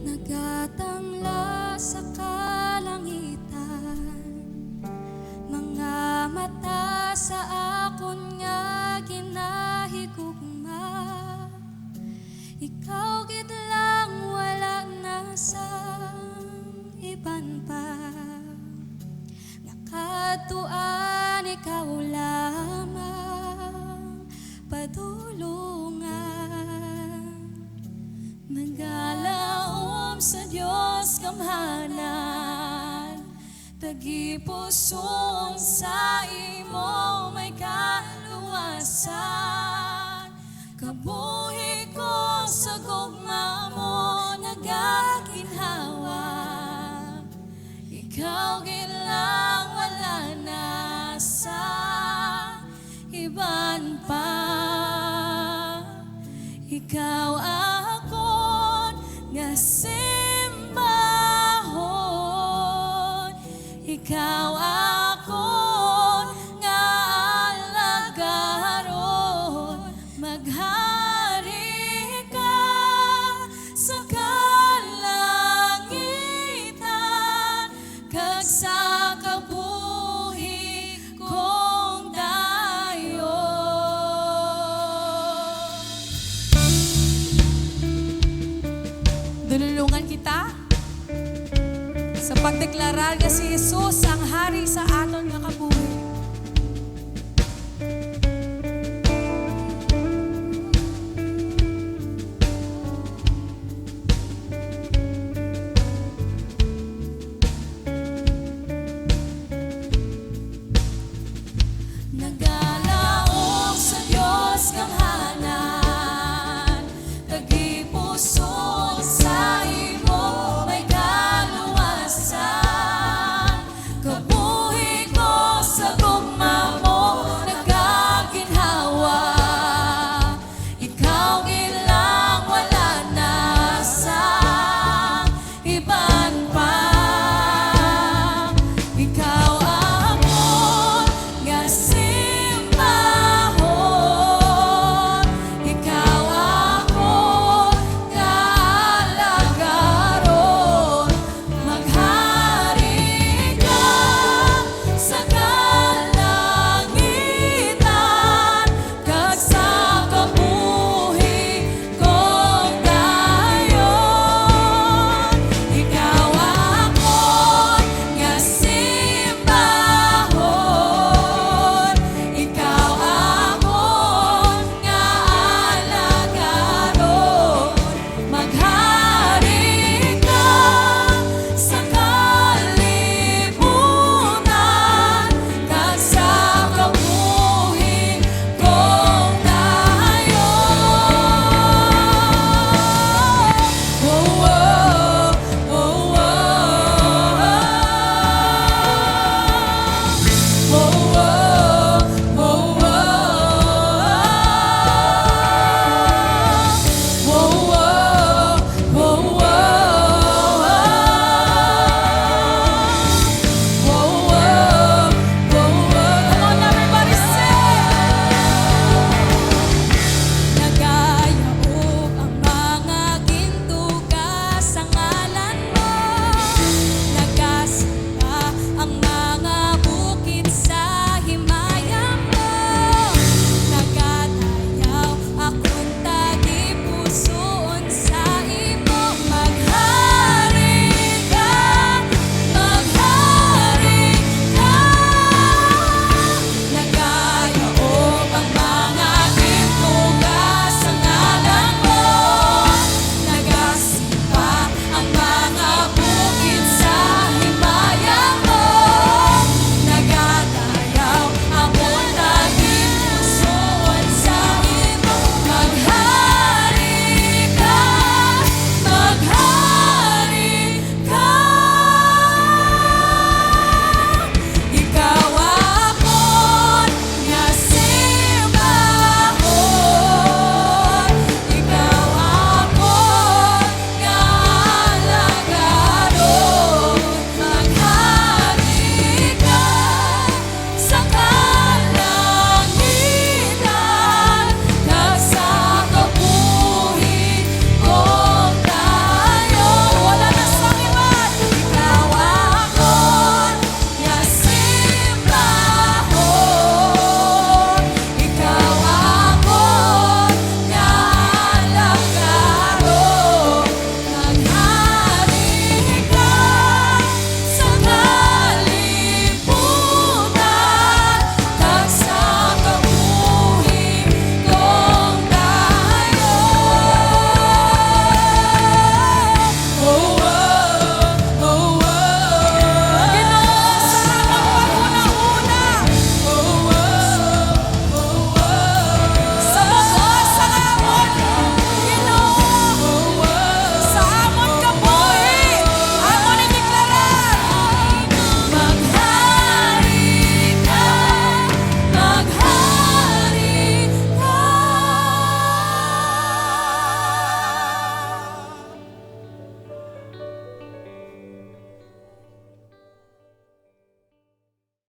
nagatangla sa kalangitan, mga mata sa akon nga ginahigugma. Ikaw gid lang, wala na sa iban pa. Nakatuan ikaw lamang padulungan. Nagalaom sa Dios kamhanan, tagipuson sa imo may kaluwasan. Kabuhi ko sa gugma mo nagaginhawa. Ikaw gid lang, wala na sa iban pa. Ikaw akon nga simbahon, ikaw akon nga alagaron. Maghari ka sa kalangitan, kag sa kabuhi kong dayon. Dululungan kita sa pagdeklarar nga si Jesus ang hari sa aton nga kabuhi.